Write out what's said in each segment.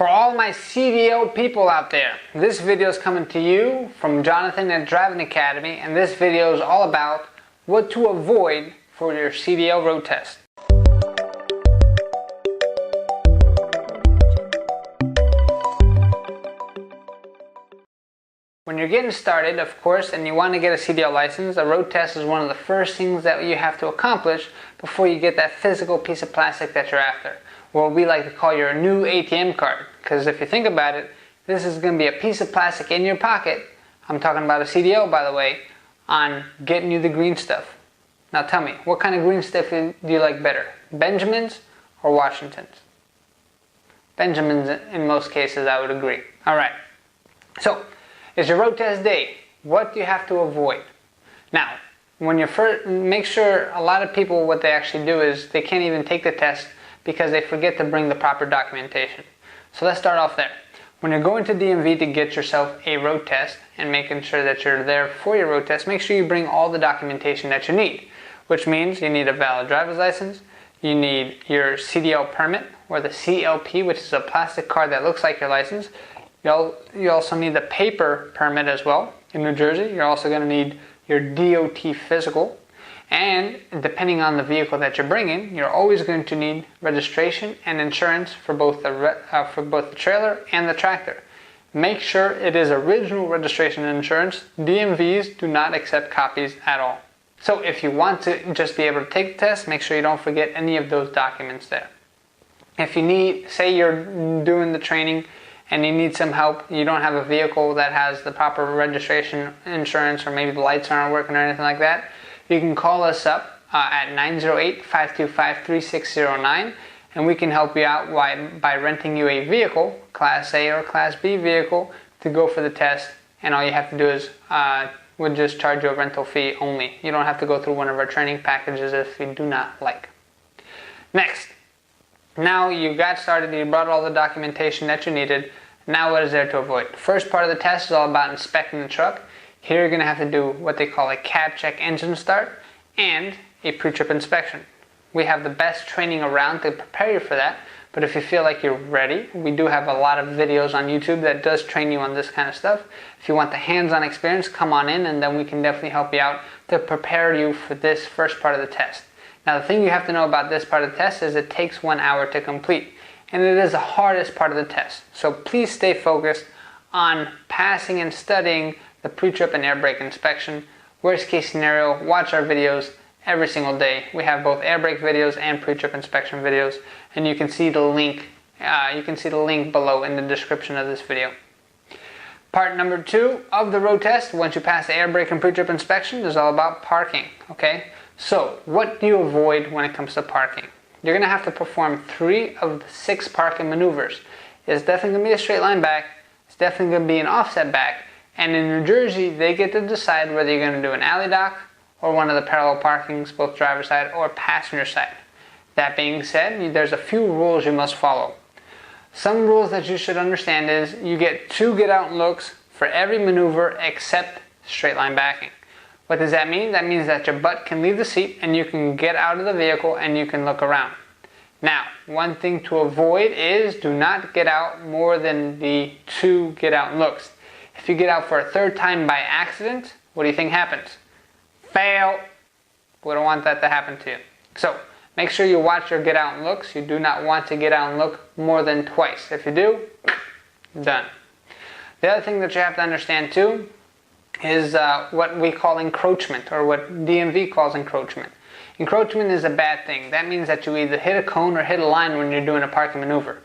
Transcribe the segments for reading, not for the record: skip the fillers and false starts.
For all my CDL people out there, this video is coming to you from Jonathan at Driving Academy, and this video is all about what to avoid for your CDL road test. When you're getting started, of course, and you want to get a CDL license, a road test is one of the first things that you have to accomplish before you get that physical piece of plastic that you're after. What we like to call your new ATM card. Because if you think about it, this is going to be a piece of plastic in your pocket. I'm talking about a CDL, by the way, on getting you the green stuff. Now tell me, what kind of green stuff do you like better? Benjamin's or Washington's? Benjamin's in most cases, I would agree. Alright, so it's your road test day. What do you have to avoid? Now, when you first, make sure a lot of people, what they actually do is they can't even take the test because they forget to bring the proper documentation. So let's start off there. When you're going to DMV to get yourself a road test and making sure that you're there for your road test, make sure you bring all the documentation that you need, which means you need a valid driver's license, you need your CDL permit or the CLP, which is a plastic card that looks like your license. You also need the paper permit as well. In New Jersey, you're also going to need your DOT physical. And depending on the vehicle that you're bringing, you're always going to need registration and insurance for both the trailer and the tractor. Make sure it is original registration and insurance. DMVs do not accept copies at all. So if you want to just be able to take the test, make sure you don't forget any of those documents there. If you need, say you're doing the training and you need some help, you don't have a vehicle that has the proper registration, insurance, or maybe the lights aren't working or anything like that, you can call us up at 908-525-3609 and we can help you out by renting you a vehicle, Class A or Class B vehicle, to go for the test. And all you have to do is we'll just charge you a rental fee only. You don't have to go through one of our training packages if you do not like. Next, now you got started, you brought all the documentation that you needed. Now what is there to avoid? The first part of the test is all about inspecting the truck. Here you're going to have to do what they call a cab check engine start and a pre-trip inspection. We have the best training around to prepare you for that, but if you feel like you're ready, we do have a lot of videos on YouTube that does train you on this kind of stuff. If you want the hands-on experience, come on in and then we can definitely help you out to prepare you for this first part of the test. Now the thing you have to know about this part of the test is it takes 1 hour to complete, and it is the hardest part of the test. So please stay focused on passing and studying the pre-trip and air brake inspection. Worst case scenario, watch our videos every single day. We have both air brake videos and pre-trip inspection videos, and you can see the link. Below in the description of this video. Part number 2 of the road test, once you pass the air brake and pre-trip inspection, is all about parking. Okay, so what do you avoid when it comes to parking? You're going to have to perform 3 of the 6 parking maneuvers. It's definitely going to be a straight line back. It's definitely going to be an offset back. And in New Jersey, they get to decide whether you're going to do an alley dock or one of the parallel parkings, both driver's side or passenger side. That being said, there's a few rules you must follow. Some rules that you should understand is you get 2 get out looks for every maneuver except straight line backing. What does that mean? That means that your butt can leave the seat and you can get out of the vehicle and you can look around. Now, one thing to avoid is do not get out more than the 2 get out looks. If you get out for a 3rd time by accident, what do you think happens? Fail. We don't want that to happen to you. So, make sure you watch your get out and looks. You do not want to get out and look more than twice. If you do, done. The other thing that you have to understand too is what we call encroachment, or what DMV calls encroachment. Encroachment is a bad thing. That means that you either hit a cone or hit a line when you're doing a parking maneuver.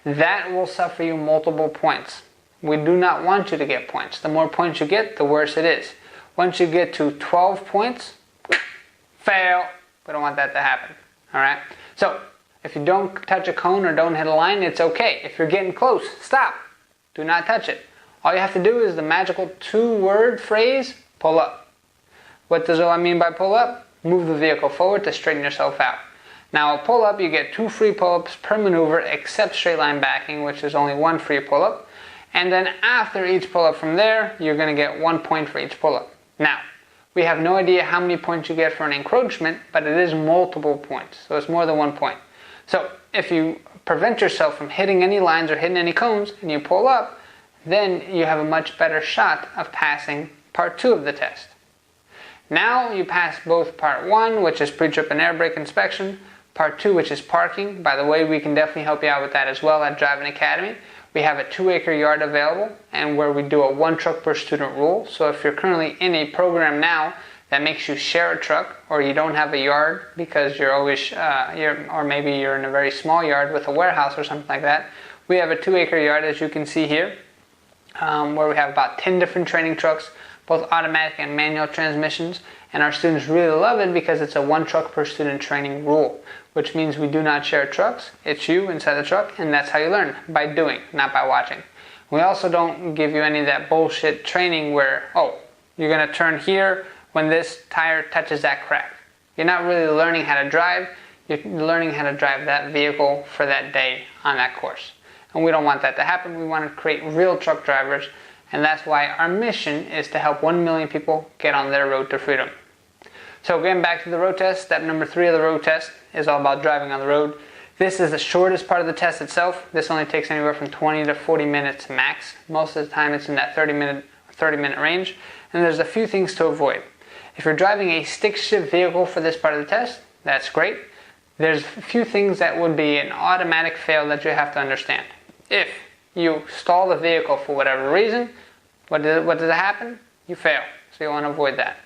That will suffer you multiple points. We do not want you to get points. The more points you get, the worse it is. Once you get to 12 points, fail. We don't want that to happen. Alright? So, if you don't touch a cone or don't hit a line, it's okay. If you're getting close, stop. Do not touch it. All you have to do is the magical 2-word phrase, pull up. What does I mean by pull up? Move the vehicle forward to straighten yourself out. Now, a pull up, you get 2 free pull-ups per maneuver except straight line backing, which is only 1 free pull-up. And then after each pull-up from there, you're going to get 1 point for each pull-up. Now, we have no idea how many points you get for an encroachment, but it is multiple points, so it's more than 1 point. So if you prevent yourself from hitting any lines or hitting any cones, and you pull up, then you have a much better shot of passing part 2 of the test. Now you pass both part 1, which is pre-trip and air brake inspection, part 2, which is parking. By the way, we can definitely help you out with that as well at Driving Academy. We have a 2-acre yard available, and where we do a 1 truck per student rule. So if you're currently in a program now that makes you share a truck, or you don't have a yard because you're always, or maybe you're in a very small yard with a warehouse or something like that, we have a 2-acre yard, as you can see here, where we have about 10 different training trucks, both automatic and manual transmissions, and our students really love it because it's a 1 truck per student training rule, which means we do not share trucks. It's you inside the truck, and that's how you learn, by doing, not by watching. We also don't give you any of that bullshit training where, oh, you're going to turn here when this tire touches that crack. You're not really learning how to drive, you're learning how to drive that vehicle for that day on that course. And we don't want that to happen. We want to create real truck drivers, and that's why our mission is to help 1 million people get on their road to freedom. So getting back to the road test, step number 3 of the road test is all about driving on the road. This is the shortest part of the test itself. This only takes anywhere from 20 to 40 minutes max. Most of the time it's in that 30 minute range. And there's a few things to avoid. If you're driving a stick shift vehicle for this part of the test, that's great. There's a few things that would be an automatic fail that you have to understand. If you stall the vehicle for whatever reason, what does happen? You fail. So you want to avoid that.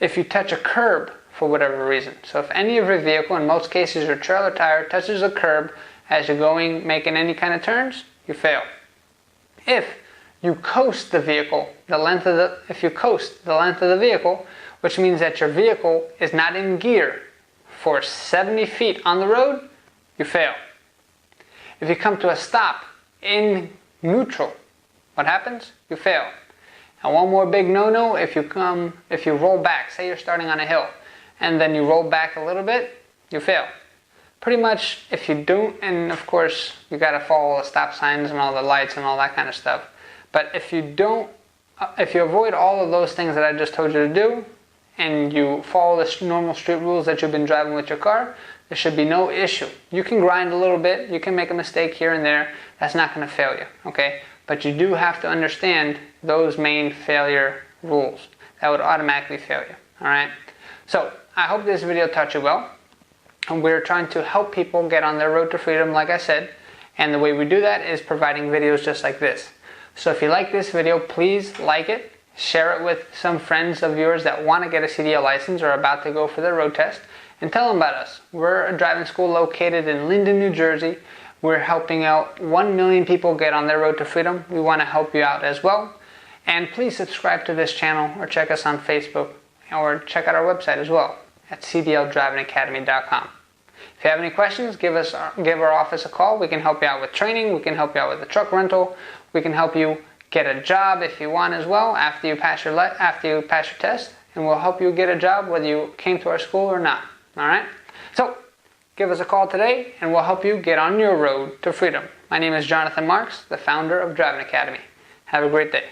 If you touch a curb for whatever reason, so if any of your vehicle, in most cases your trailer tire, touches a curb as you're going, making any kind of turns, you fail. If you coast the vehicle, if you coast the length of the vehicle, which means that your vehicle is not in gear for 70 feet on the road, you fail. If you come to a stop in neutral, what happens? You fail. And one more big no-no, if you roll back, say you're starting on a hill, and then you roll back a little bit, you fail. Pretty much, if you don't, and of course, you gotta follow the stop signs and all the lights and all that kind of stuff. But if you avoid all of those things that I just told you to do, and you follow the normal street rules that you've been driving with your car, there should be no issue. You can grind a little bit, you can make a mistake here and there, that's not gonna fail you, okay? But you do have to understand those main failure rules. That would automatically fail you, alright? So, I hope this video taught you well. And we're trying to help people get on their road to freedom, like I said. And the way we do that is providing videos just like this. So if you like this video, please like it. Share it with some friends of yours that want to get a CDL license or are about to go for their road test. And tell them about us. We're a driving school located in Linden, New Jersey. We're helping out 1 million people get on their road to freedom. We want to help you out as well. And please subscribe to this channel or check us on Facebook or check out our website as well at cdldrivingacademy.com. If you have any questions, give our office a call. We can help you out with training. We can help you out with the truck rental. We can help you get a job if you want as well after you pass your test. And we'll help you get a job whether you came to our school or not. All right? So, give us a call today and we'll help you get on your road to freedom. My name is Jonathan Marques, the founder of Driving Academy. Have a great day.